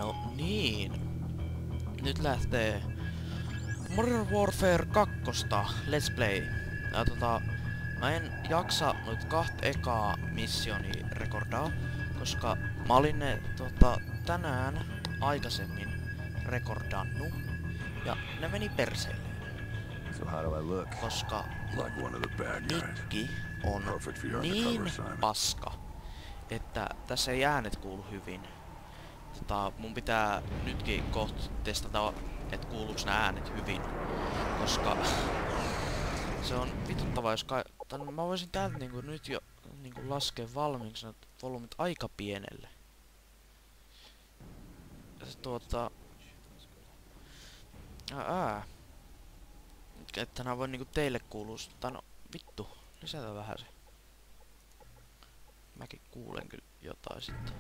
No niin. Nyt lähtee Modern Warfare 2 Let's Play. Ja mä en jaksa noit kahta ekaa missioni rekordaa, koska mä olin ne tänään aikaisemmin rekordannu. Ja ne meni perseille. So how do I look? Koska Like one of the bad guys. mikki on Perfect for your niin undercover assignment. paska, että tässä ei äänet kuulu hyvin. Mun pitää nytkin kohta testata, että kuuluuks nää äänet hyvin. Koska se on vituttavaa, jos mä voisin täältä niinku nyt jo niinku laskea valmiiksi noita volyymit aika pienelle. Että nää voi niinku teille kuuluu, tai no vittu, lisätä vähän se. Mäkin kuulen kyllä jotain sitten.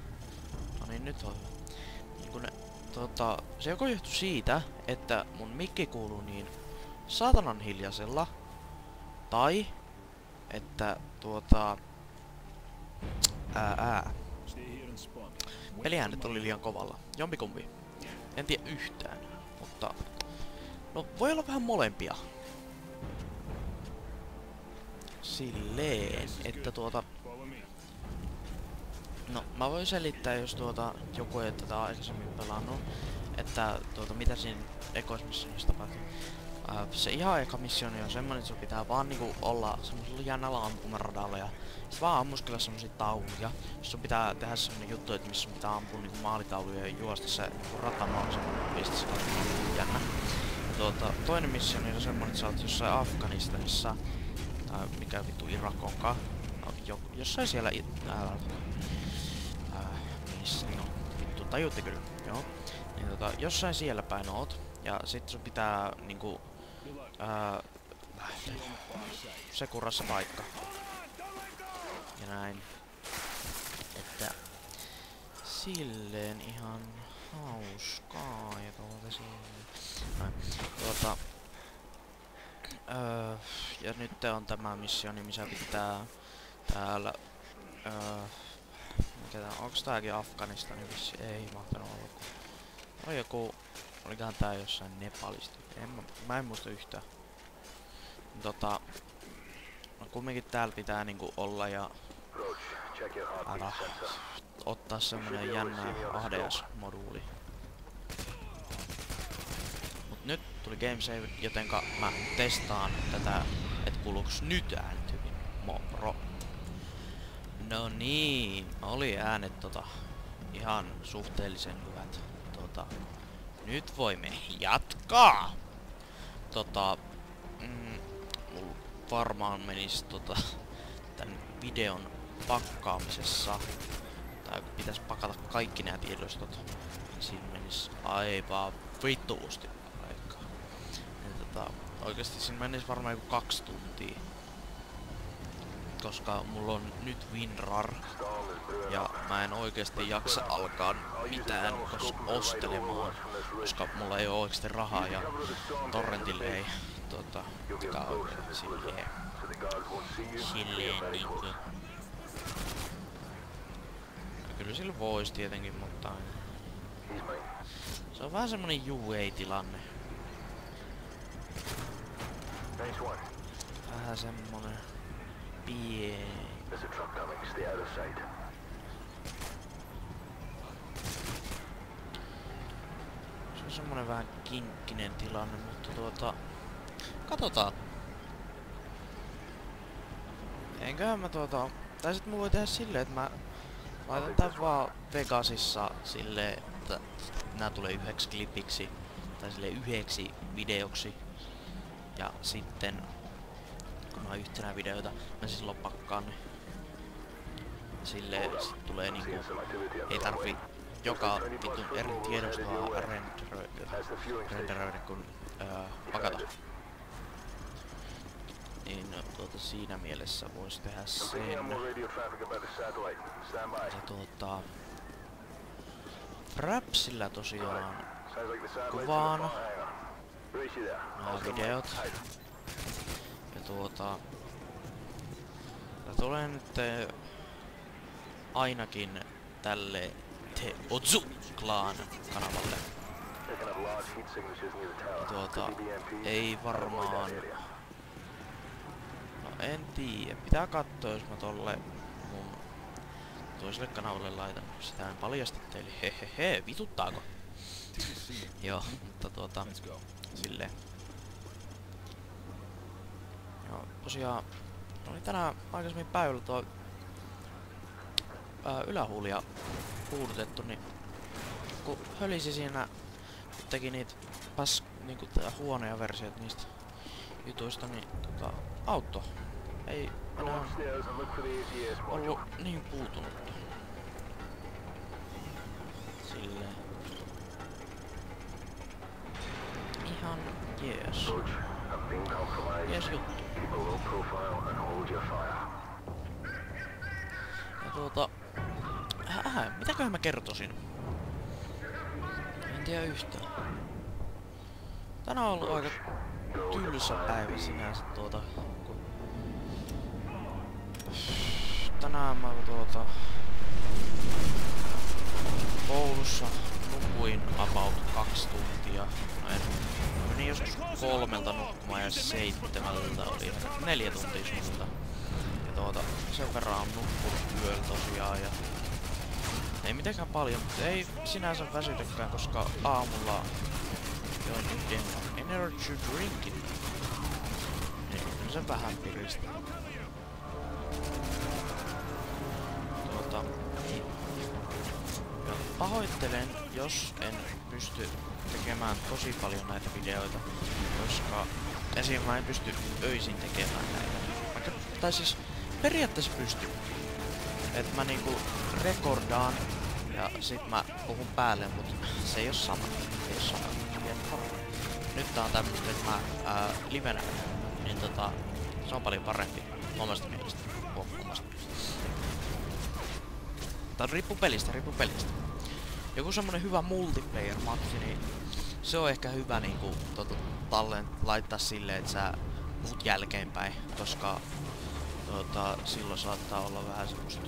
No niin, nyt on hyvä. Niin kun ne, se joko johtuu siitä, että mun mikki kuuluu niin saatanan hiljaisella, tai että peliäänet oli liian kovalla. Jompikumpi. En tiedä yhtään, mutta no voi olla vähän molempia. Silleen, että no, mä voin selittää, jos joku ei tätä aikaisemmin pelannut, että mitä siinä ekoismissionissa tapahtuu. Se ihan eka missioni on semmonen, että sun pitää vaan niinku olla semmosella jännällä ampumaradalla ja sit vaan ammuskella semmosia tauluja. Sun pitää tehdä semmonen juttu, että missä sun pitää ampua niinku maalitauluja ja juosta se niinku ratamaalla semmonen piste se jännä. Ja toinen missioni on semmonen, että sä oot jossain Afganistanissa, tai mikä vittu Irak onkaan. No, jossain siellä missä, no vittu tajuutti kyllä, joo. Niin jossain siellä päin oot, ja sit sun pitää niinku sekurassa paikka. Ja näin. Että silleen ihan hauskaa ja silleen. Ja nyt on tämä missioni, missä pitää täällä onks tääkin Afganistani vissi? Ei mahtanut olla. On joku, olikohan tää jossain Nepalista? Mä en muista yhtään. No kumminkin täällä pitää niinku olla ja ottaa semmonen jännä ADS-moduuli. Mut nyt tuli game save, jotenka mä testaan tätä, et kuuluuks nyt äänet hyvin. Moro. No niin, oli äänet ihan suhteellisen hyvät. Nyt voimme jatkaa. Mulla varmaan menis tän videon pakkaamisessa, tai pitäis pakata kaikki nämä tiedostot, niin siinä menis aivan vituusti aikaa. Ja oikeesti siinä menis varmaan joku 2 tuntia. Koska mulla on nyt WinRAR ja mä en oikeesti jaksa alkaa mitään ostelemaan, koska mulla ei oo oikeesti rahaa ja torrentille ei silleen niinku. Kyllä sillä vois tietenkin, mutta se on vähän semmonen UA-tilanne. Vähän semmonen pieni. Se on semmonen vähän kinkkinen tilanne, mutta katsotaan. Enköhän mä tai sit mä voi tehdä silleen, että mä laitan tän vaan Vegasissa silleen, että nää tulee yhdeksi klipiksi tai silleen yhdeksi videoksi. Ja sitten kun mä yhtenä videota, mä siis lopakkaan ne. Silleen sit tulee niinku, ei tarvi joka vitun eri tiedostoa renderöidä kun pakata. Niin siinä mielessä vois tehdä sen. Ja Frapsillä tosiaan kuvaan nää videot. Ja tää tulee nyt ainakin tälle Te Ozu Clan kanavalle. Ei varmaan... No en tiedä. Pitää katsoa, jos mä tolle mun toiselle kanavalle laitan. Sitä en paljasta teille. Hehehe, vituttaako? Joo, mutta silleen. Joo, tosiaan... Oli tänään aikaisemmin päivällä tuo ylähuulia puudutettu, niin kun hölisi siinä, kun teki niitä niinku huonoja versioita niistä jutuista, niin auto ei enää ollut niin puutunutta. Silleen. Ihan jees. Jees juttu. Ja mitäköhän mä kertoisin? En tiedä yhtään. Tänään on ollut aika tylsä päivä sinänsä kun... Tänään mä koulussa nukuin about 2 tuntia. No en. Menin joskus 3 nukkumaan ja 7 oli 4 tuntia suunnilta. Ja sen verran on nukkunut yöllä tosiaan ja... Ei mitenkään paljon, mutta ei sinänsä väsytäkään, koska aamulla join yhden energy drinkin. Niin se vähän piristää. Ja pahoittelen, jos en pysty tekemään tosi paljon näitä videoita, koska esim. Mä en pysty öisin tekemään näitä. Tai siis periaatteessa pystyn. Et mä niinku rekordaan ja sit mä puhun päälle, mut se ei oo sama. Ei oo sama. Nyt tää on tämmöstä, että mä livenä, niin se on paljon parempi omasta mielestä. Omasta mielestä. Tää riippuu pelistä. Joku semmonen hyvä multiplayer-matsi, niin se on ehkä hyvä niinku laittaa silleen, että sä puhut jälkeenpäin, koska silloin saattaa olla vähän semmoista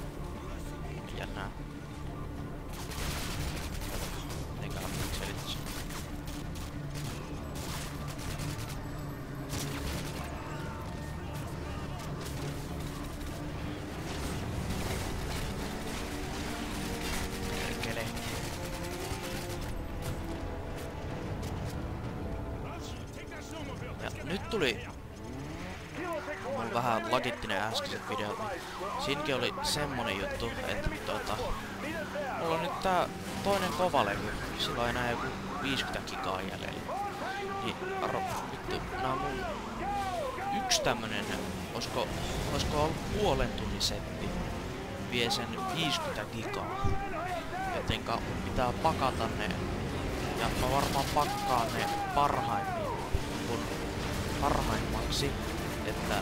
jännää. Eikä miksi selittäisi. Perkele. Ja nyt tuli mulla vähän lagittinen äskeiset videot, niin siinäkin oli semmonen juttu, että mulla on nyt tää toinen kovalevy, sillä on enää joku 50 gigaa jäljellä. Niin vittu, nää on mun yksi tämmönen, oisko ollut puolen tunnin setti, vie sen 50 gigaa. Jotenka pitää pakata ne, ja mä varmaan pakkaan ne parhaimmaksi, että